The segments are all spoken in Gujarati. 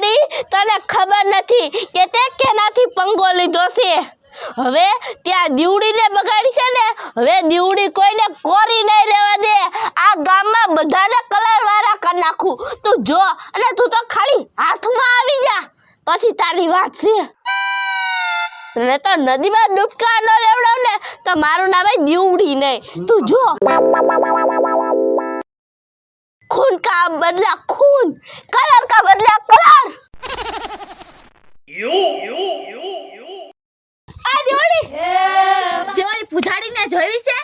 પૂજારી તને ખબર નથી કે તે કેનાથી પંગો લીધો છે હવે ત્યાં દીવડીને બગાડી છે ને હવે દીવડી કોઈને કોરી નહીં રહેવા દે આ ગામમાં બધાને કલર વાળા કરી નાખું તું જો અને તું તો ખાલી હાથમાં આવી જા પછી તારી વાત છે તને તો નદીમાં ડૂબકા ન લેવડાવ ને તો મારું નામ દીવડી નહીં તું જો खून का बदला खून कलर का बदला कलर आ दिवाળી પૂજાડી ને જોઈ છે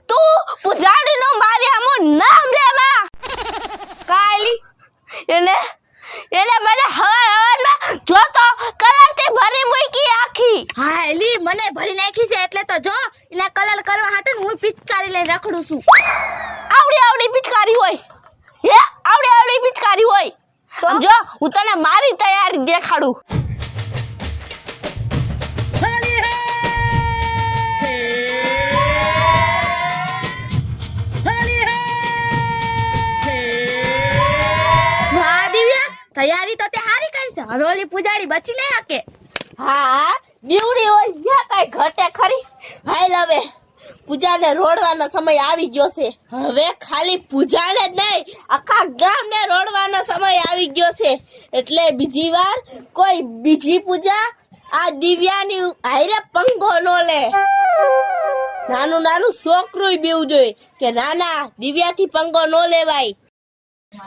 તું પૂજાડી નો મારી આમો નામ લેવા કાલી એને મને હવારમાં જોતો કલર થી ભરી મૂકી આખી હા એલી મને ભરી નાખી છે એટલે તો જો એને કલર કરવા હાટે હું પિચકારી લઈને રખડું છું આવડી પિચકારી હોય હે આવડી પિચકારી હોય સમજો હું તને મારી તૈયારી દેખાડું વાહ દિવ્યા તૈયારી તો તે હારી કરી છે હવે ઓલી પૂજાડી બચી નહીં શકે હા દીવડી હોય યા કઈ ઘટે ખરી હાલ હવે પૂજાને રોડવાનો સમય આવી ગયો છે હવે ખાલી પૂજાને જ નહીં આખા ગામને રોડવાનો સમય આવી ગયો છે એટલે બીજી વાર કોઈ બીજી પૂજા આ દિવ્યાની હારે પંગો નો લે નાનું છોકરું બીવું જોઈએ કે નાના દિવ્યાથી પંગો નો લેવાય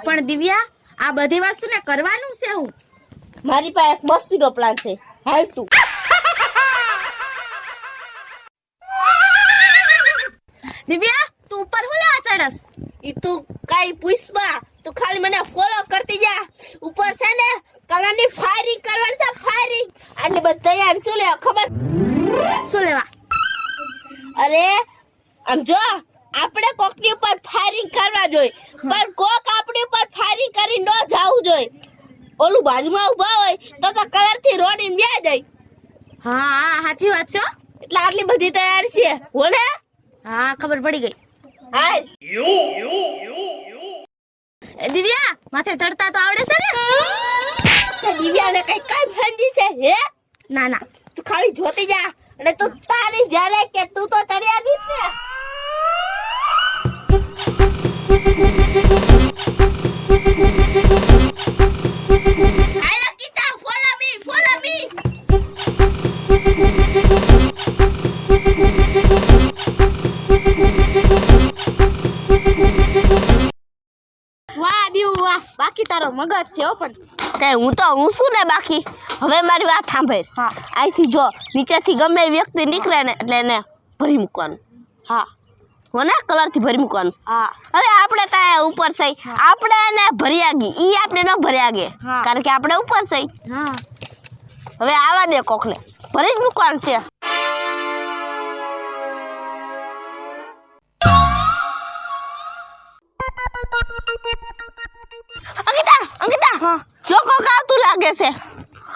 પણ દિવ્યા આ બધી વસ્તુને કરવાનું છે હું મારી પાસે એક મસ્તીનો પ્લાન છે હાલ તું દિવ્યા તું ઉપર હું લેવા ચડસ ઈ તું કાઈ પૂછમાં તું ખાલી મને ફોલો કરતી જા ઉપર છે ને કલરની ફાયરિંગ કરવાની છે ફાયરિંગ એટલે બસ તૈયાર શું લેવા ખબર શું લેવા અરે આમ જો આપણે કોકની ઉપર ફાયરિંગ કરવા જોઈએ પણ કોક આપણી ઉપર ફાયરિંગ કરી ન જાવું જોઈએ ઓલું બાજુમાં ઊભા હોય તો કલરથી રોડીને બે જાય હા સાચી વાત છે એટલે આટલી બધી તૈયારી છે બોલે હા ખબર પડી ગઈ હાય દિવ્યા માથે ચડતા તો આવડે છે ને દિવ્યાને કઈ ફંડી છે હે ના તું ખાલી જોતી જા અને તું તારી જ્યારે કે તું તો ચડ્યા ગઈ છે આલા કીટા ફોલો મી વાહ દીવ વાહ બાકી તારો મગજ છે હો પણ તે હું શું ને બાકી હવે મારી વાત સાંભળ હા અહીંથી જો નીચેથી ગમે એ વ્યક્તિ નીકળે ને એટલે એને ભરી મૂકવાનું હા હો ને કલરથી ભરી મૂકવાનું હા હવે આપણે ત્યાં ઉપર સહી આપણે એને ભર્યા ગઈ ઈ આપણે ન ભર્યા ગે કારણ કે આપણે ઉપર સહી હા હવે આવા દે કોકને ભરી જ મૂકવાનું છે અંકિતા હા જો કોક આવતું લાગે છે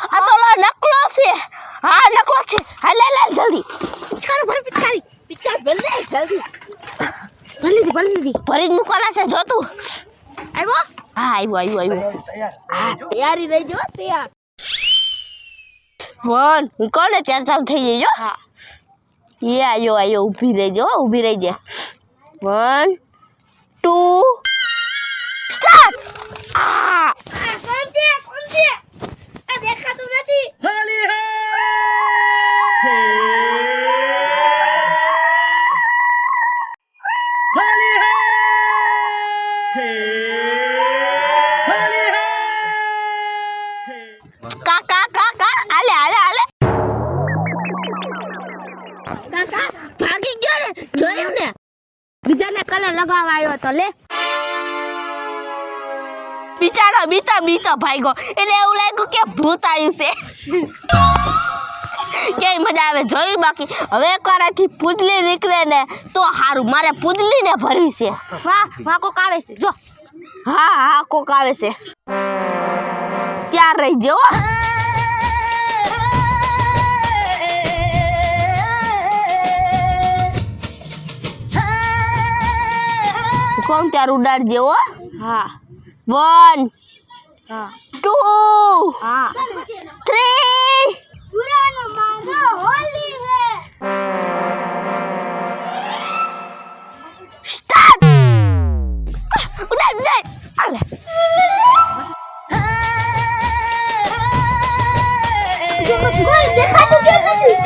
આ તો નકલો છે હા નકલો છે હા લે જલ્દી પિચકારી ભર જલ્દી ભરી જ મૂકવાના છે જો તું આવ્યો હા આવ્યો તૈયારી રહી જો તૈયાર ફોન હું કોને ત્યાર ચાલુ થઈ જઈજો હા એ આયો ઊભી રહેજો 1 2 સ્ટાર્ટ કોણ છે આ દેખાતું નથી હોલી હે હોલી હે હોલી હે કાકા આલે કાકા ભાગી ગયો ને જોયું ને બીજાને કલર લગાવવા આવ્યો તો લે બિચારો બીતો ભાગ્યો એટલે એવું લાગ્યું કે ભૂત આવ્યું છે કેવી મજા આવે જોયું બાકી હવે એકવારથી પૂજલી નીકળે ને તો સારું મારે પૂજલીને ભરવી છે વાહ કોક આવે છે જો હા કોક આવે છે ત્યાર રહી જો કોણ ત્યાર ઉડાડજે હો હા 1 હા 2 હા 3 પુરાનો માનો હોલી હે સ્ટાર્ટ ઉડાડ આલે કોઈ દેખાતું કેમ નથી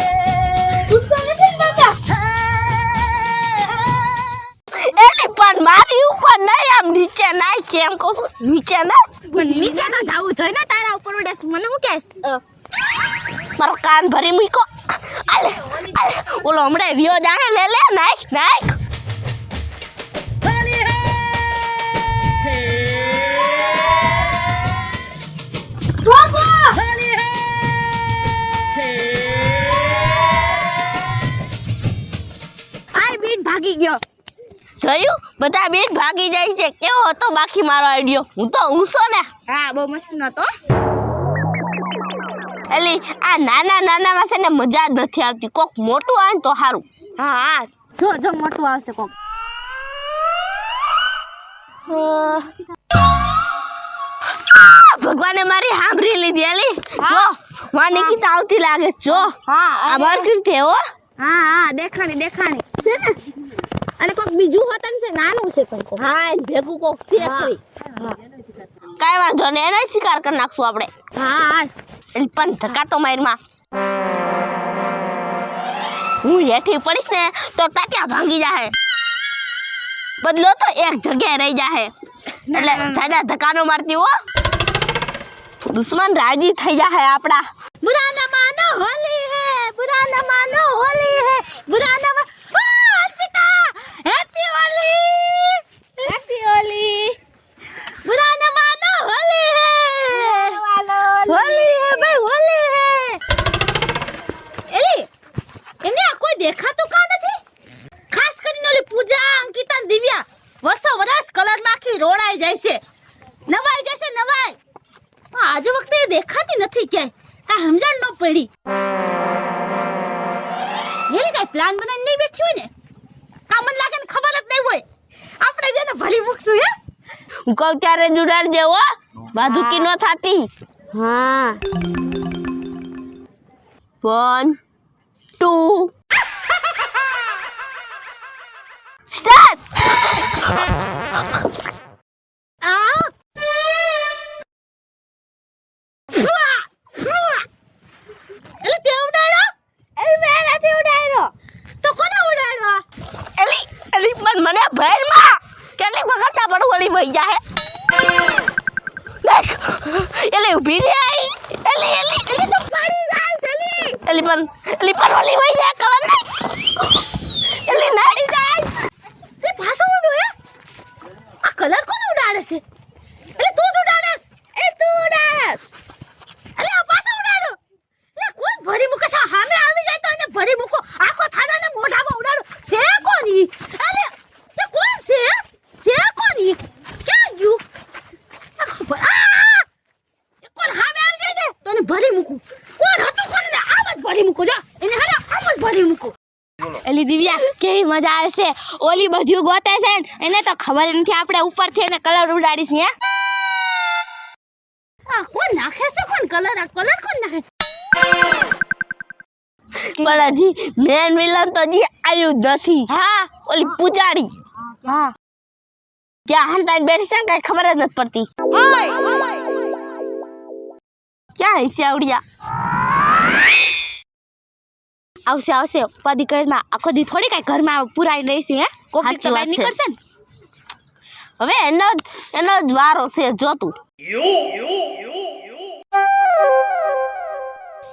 ઉસકો નથી બાબા એલી પણ મારી ઉપર નહીં આમ નીચે નાય કેમ કહું છું નીચે ના પણ નીચે ના જાવું જોઈએ ને તારા ઉપર ઉડે મને હું કહેશ મારો કાન ભરી મૂકો આલે ઓલો હમણાં વિયો જાણે લે નાખ આય બીન ભાગી ગયો જોયું બધા બેન ભાગી જાય છે કેવો હતો બાકી મારો આઈડિયો હું તો ઊંસો ને હા બહુ મસ્ત નતો એલી આ નાના માં છે ને મજા જ નથી આવતી કોક મોટું આવે ને તો સારું હા જો મોટું આવશે કોક ભગવાને મારી સાંભળી લીધી એલી જો માં નિકિતા આવતી લાગે છે, જો હા આ બરકર છે હો હા દેખાણી છે ને અને કોક બીજું હોતન છે નાનું છે પણ કોક હા ભેગું કોક છે કોઈ કાઈ વાંધો ને એનો શિકાર કરી નાખશું આપણે હા એટલે પણ ધક્કા તો મારમાં હું હેઠી પડીશ ને તો ટાટિયા ભાંગી જાહે બદલો તો એક જગ્યાએ રહી જાહે એટલે જાજા ધક્કા નો મારતી હો દુશ્મન રાજી થઈ જાહે આપડા बुरा न मानो होली है बुरा न मानो होली है बुरा न अल्पिता हैप्पी होली बुरा न मानो होली है भाई होली है એલી એમને આ કોઈ દેખાતું કા નથી ખાસ કરીને ઓલી પૂજા અંકિતા અને દિવ્યા વર્ષો વર્ષ કલર માંથી રોડાઈ જાય છે નવાઈ જશે નવાઈ આજે વખતે દેખાતી નથી ક્યાંય કા સમજણ ન પડી એ કઈ પ્લાન બનાવીને નહીં બેઠી હોય ને કા મને લાગે ને ખબર જ નહીં હોય આપણે જેને ભરી મૂકશું હે હું કહું ત્યારે જ ઉડાડ દેવો બાધુકી નો થાતી હા 1 2 સ્ટાર્ટ એટલે તે ઉડાડ્યો એ મેં નથી ઉડાડ્યો તો કોને ઉડાડ્યો એલી પણ મને ભરમાં કેટલી વખત આ બડું ઓલી વઈ જાહે દેખ એલી ઊભી રે આઈ એલી તો પડી જાય ચલી પણ ઓલી વઈ જાય કલર નહીં એલી નાડી જાય એ પાછો ઉડો હે આ કલર કોને ઉડાડે છે એટલે તું જ ઉડાડસ એ તું ઉડાડસ એટલે આ પાછો ઉડાડો એટલે કોણ ભરી મૂકે છે સામે આવી જાય તો એને ભરી મૂકો આખો થાળાને મોઢામાં ઉડાડો છે કોણ ઈ એટલે એ કોણ છે કોણ ઈ ક્યાં ગયું આ ખબર એ કોણ સામે આવી જાય ને તો એને ભરી મૂકું કોણ હતું કોણ ને આમ જ ભરી મૂકો જો એને હાલે આમ જ ભરી મૂકો એલી દિવ્યા કેવી મજા આવે છે ઓલી બધું ગોતે છે ને એને તો ખબર નથી આપણે ઉપરથી એને કલર ઉડાડીશ ને આ કોણ નાખે છે કોણ કલર આ કલર કોણ નાખે પણ હજી મેન વિલન તો હજી આવ્યું જ નથી હા ઓલી પૂજાડી હા ક્યાં હંતાઈને બેઠી છે ને કઈ ખબર જ નથી પડતી ક્યાં હશે આવડિયા આવશે ઉપાધિ ઘરમાં આખો દી થોડી કઈ ઘરમાં પુરાઈ રહીશી હે કોક તો બહાર નીકળશે ને હવે એનો જ વારો છે જોતું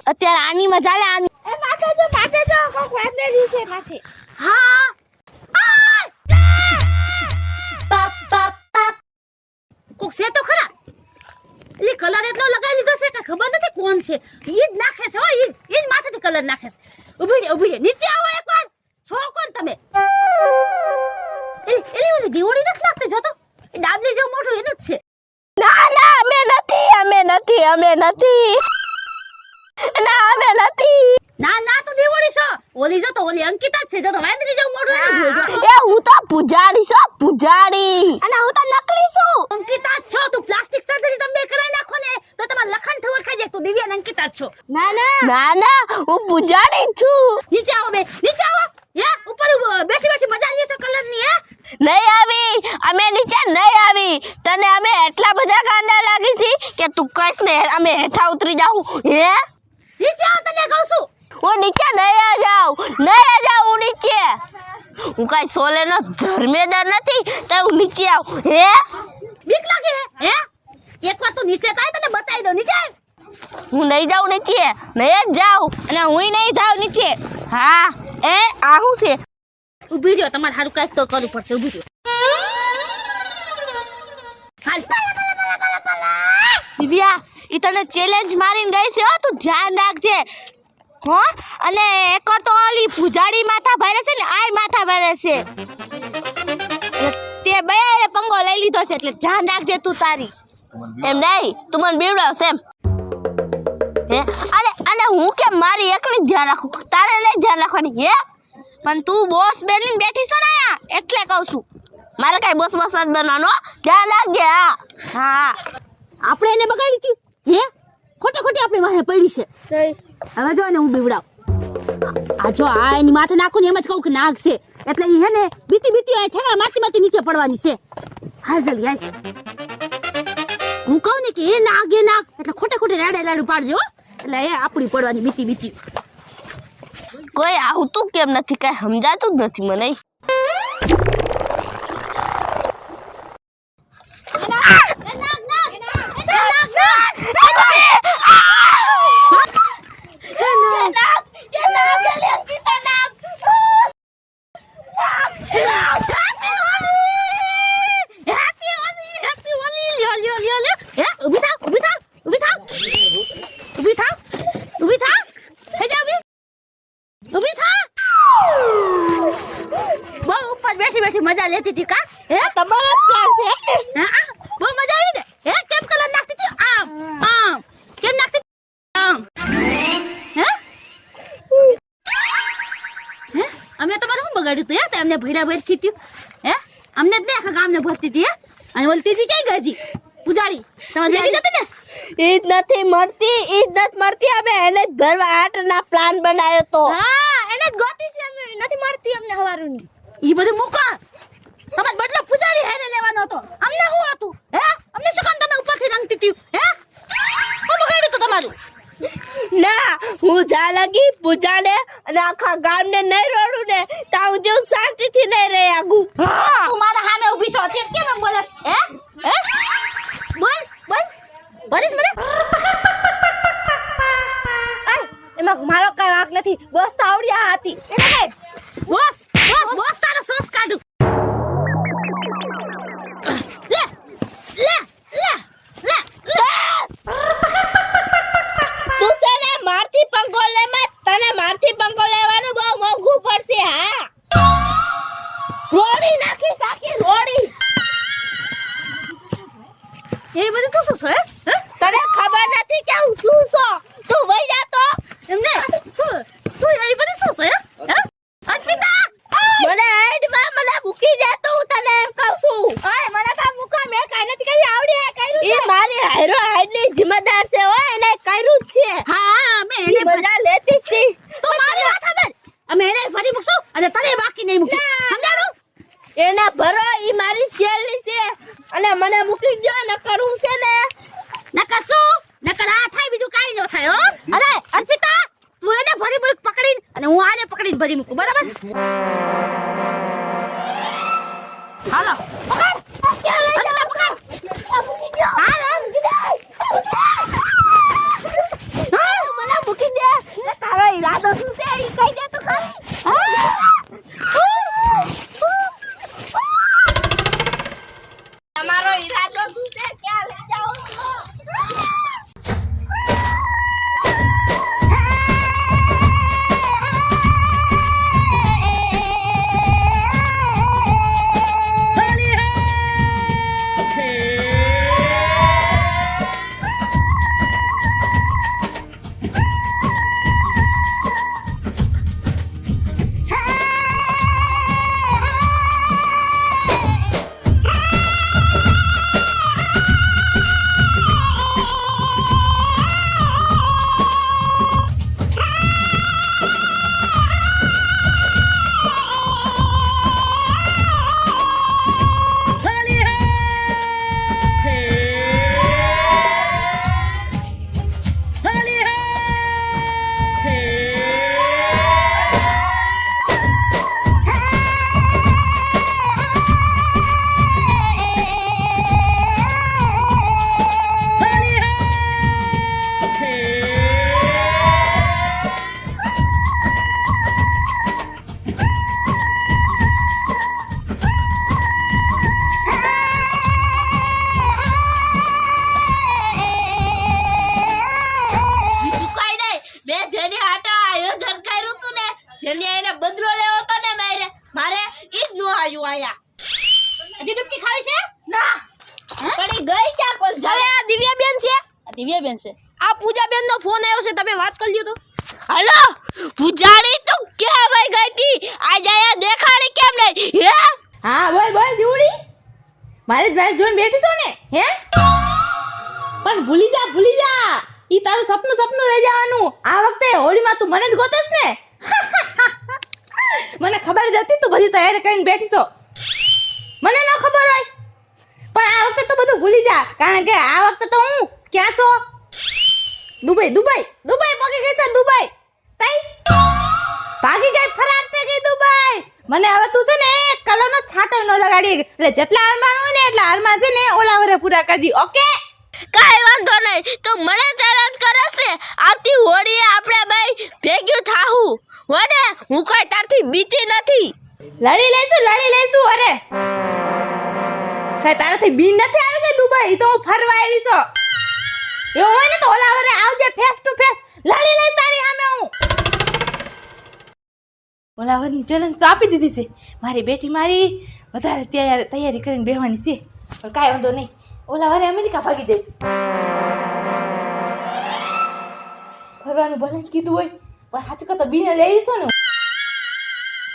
અત્યારે આની મજા લે આની એ માથે જો કોક વાંદે છે માથે હા કોક છે તો ખરા એટલે કલર એટલો લગાવી લીધો છે કે ખબર નથી કોણ છે ઈ જ નાખે છે હો ઈ જ માથેથી કલર નાખે છે ઊભી રે નીચે આવો એકવાર છો કોણ તમે એલી ઓલી દીવડી નથી લાગતી જો તો એ ડાબલી જેવું મોટું એનું જ છે ના અમે નથી ના તો દીવડી છો ઓલી જો તો ઓલી અંકિતા જ છે જો તો વાંદરી જેવું મોટું એનું જ હોય જો એ હું તો પૂજાડી અને હું તો નકલી છું અંકિતા જ છો તું પ્લાસ્ટિક સર્જરી તમે કરાવી નાખો ને તમારે લખણ થવર ખાઈ જાય તો દિવ્યા અને અંકિતા જ છો. ના ના હું પૂજાડી જ છું. નીચે આવો બે, નીચે આવો. ઉપર બેઠી બેઠી મજા આવી છે કલર ની. નહીં આવી, અમે નીચે નહીં આવી. તને અમે એટલા બધા ગાંડા લાગી છી કે તું કઈશ ને અમે હેઠા ઉતરી જાઉં. હે નીચે આવો તને કહું છું. હું નીચે નહીં જાઉં હું નીચે. હું કઈ સોલેનો ધર્મેદાર નથી તો હું નીચે આવું. હે બીક લાગે હે? એક વાર તું નીચે થાય તને બતાવી દઉં. નીચે હું નહીં જાઉં નીચે, નહીં જ જાઉં અને હું નહીં જાઉં નીચે. હા એ આ શું છે? ઊભી રહ્યો, તમારે સારું કઈક તો કરવું પડશે. ઊભી રહ્યો. હાલ દિવ્યા ઈ તને ચેલેન્જ મારીને ગઈ છે હો, તું ધ્યાન રાખજે હો. અને એકવાર તો ઓલી પૂજાડી માથા ભરે છે ને આય માથા ભરે છે એટલે તે બયાએ પંગો લઈ લીધો છે એટલે ધ્યાન રાખજે તું તારી. એમ નહીં તું મને બીવડાવશે એમ. હે અને હું કેમ મારી એકની ધ્યાન રાખું, તારે નહીં ધ્યાન રાખવાની. હે પણ તું બોસ બનીને બેઠી છો ને અહીંયા એટલે કહું છું. મારે કઈ બોસ નથી બનવાનો, ધ્યાન રાખજે. હા આપણે એને બગાડી હતી. હે ખોટે ખોટી આપણી વાહે પડી છે. હવે જો ને હું બીવડાવ. આ જો આ એની માથે નાખું ને એમ જ કહું કે નાગ છે એટલે ઈ હે ને બીતી આ ઠેકડા મારતી મારતી નીચે પડવાની છે. હાલ જલ્દી હાલ. હું કહું ને કે એ નાગ એટલે ખોટે રાડું પાડજો હો. એટલે એ આપણી પડવાની બીતી. કોઈ આવતું કેમ નથી, કઈ સમજાતું જ નથી મને. બેઠી મજા લેતી હતી કા? હે તમારો પ્લાન છે હે? બહુ મજા આવી ને. હે કેમ કલર નાખતી હતી? આમ કેમ નાખતી આમ? હે અમે તમારું શું બગાડ્યું તું? હે અમને ભૈરા ભૈર ખીત્યું. હે અમને જ ને આખા ગામને ભરતી હતી. હે અને ઓલી ત્રીજી ક્યાં ગઈ? પૂજાડી તમારે ભેગી જતી ને. ઈદ નથી મળતી અમે એને જ ભરવા આટના પ્લાન બનાવ્યો તો. હા એને જ ગોતી છે અમે. નથી મળતી અમને હવારુની. ઈ બધું મૂકો. તમારે બદલો પૂજાડી હેને લેવાનો હતો. અમને શું હતું? હે અમને શું કામ તમે ઉપરથી રંગતી હતી? હે શું બગાડ્યું તું તમારું? ના હું જા લગી પૂજાને અને આખા ગામને નહીં રોડું ને તા હું જેવું શાંતિથી નહીં રહી આગું. તું મારા સામે ઊભી છો તે કેમ એમ બોલસ? હે બોલ બોલીશ મને? એમાં મારો કઈ વાંક નથી, બસ તો આવડ્યા હતી. એટલે બોસ તારો સોસ કાઢું. તું તને મારથી પંખો લે મત, તને મારથી પંખો લેવાનું બહુ મોંઘું પડશે. હા રોડી નાખી કાકી રોડી. એ બધું તું શું છે? હે તને ખબર નથી કે હું શું છું? તું વઈ જા તો. એમને શું તું એ બધું શું છે? હે અર્પિતા મને હેડમાં મને મૂકી દે તો હું તને એમ કહું છું. ઓય મને કા મૂકા, મેં કાઈ નથી કર્યું. આવડે કર્યું છે. એ મારી હાઈરો હાઈડની જિમ્મેદાર છે હો, એને કર્યું જ છે. હા મેં એને મજા લેતી હતી. તો મારી વાત સાંભળ. અમે એને ફરી મૂકશું અને તને બાકી નહીં મૂકી. સમજાણું? એને ભરો, ઈ મારી ચેલી છે અને મને મૂકી જો ન કરું છે ને. નકર શું? નકર આ થાય બીજું કાઈ ન થાય હો. અરે અર્પિતા તું એને ભરી મૂક પકડીને અને હું આને પકડીને ભરી મૂકું. બરાબર? હાલો પકડ. અર્પિતા પકડ. હાલ મને મૂકી દે. તારો ઈરાદો શું છે ઈ કહી દે તો ખરી. તમારો ઈરાદો શું છે? ક્યાં લઈ જાઓ છો? જેલી એને બદલો લેવો તો ને મારે ઈ જ નો આયું આયા. હજી ડૂબકી ખાવી છે? ના પણ ઈ ગઈ ક્યાં કોલ અરે જાય. આ દિવ્યાબેન છે. આ દિવ્યાબેન છે. આ પૂજાબેન નો ફોન આવ્યો છે, તમે વાત કરી લ્યો તો. હાલો પૂજાડી તું ક્યાં વઈ ગઈ તી? આજ આયા દેખાડી કેમ નહીં? હે હા બોલ બોલ દીવડી. મારી જ વાઈફ જોઈને બેઠી છો ને હે? પણ ભૂલી જા ઈ તારું સપનું રહી જવાનું. આ વખતે હોળીમાં તું મને જ ગોતેસ ને. મને ખબર જ હતી તું બધી તૈયારી કરીને બેઠી છો. મને ન ખબર હોય પણ આ વખતે તો બધું ભૂલી જા, કારણ કે આ વખતે તો હું ક્યાં છો? દુબઈ પગી ગઈ છે. દુબઈ તઈ ભાગી ગઈ, ફરાર થઈ ગઈ દુબઈ. મને હવે તું છે ને એક કલરનો છાંટો ન લગાડી, એટલે જેટલા અરમાન હોય ને એટલા અરમાન છે ને ઓલા વરે પૂરા કરજી. ઓકે કાઈ વાંધો નહીં. તો મને ચેલેન્જ કરસ ને આવતી હોળીએ આપણે ભાઈ ભેગ્યું થાહું. વને હું કઈ તારથી બીતી નથી. લડી લઈશું. અરે કઈ તારાથી બીન નથી આવી ગઈ દુબઈ? ઈ તો હું ફરવા આવી છું. એવું હોય ને તો ઓલા વરે આવજે, ફેસ ટુ ફેસ લડી લઈશ તારી સામે હું. ઓલા વરની ચેલેન્જ તો આપી દીધી છે. મારી બેટી મારી વધારે તૈયારી કરીને બેહવાની છે, પણ કાંઈ વાંધો નહીં. ઓલા વરે અમેરિકા ભાગી જઈશ. ફરવાનું ભલે કીધું હોય પણ હાચું તો બીને લેવી છો ને.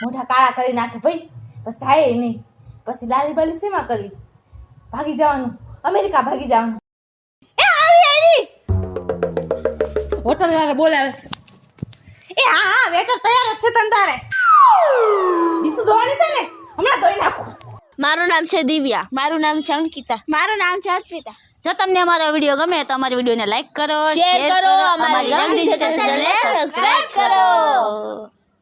મોઢા કાળા કરી નાખે ભાઈ, બસ જાય નહીં. પછી લાલી બાલી શેમાં કરવી? ભાગી જવાનું, અમેરિકા ભાગી જવાનું. એ આવી હોટલ વાળા બોલાવે છે. એ હા વેટર તૈયાર જ છે તન તારે. બીસુ દોડી છે ને, હમણાં ધોઈ નાખું. મારું નામ છે દિવ્યા. મારું નામ છે અંકિતા. મારું નામ છે અર્પિતા. જો તમને અમારો વિડીયો ગમે તો અમારી વિડીયોને લાઈક કરો, શેર કરો, અમારી અમારી લંગડી લંગડી ચેનલને ચેનલને સબસ્ક્રાઇબ સબસ્ક્રાઇબ કરો.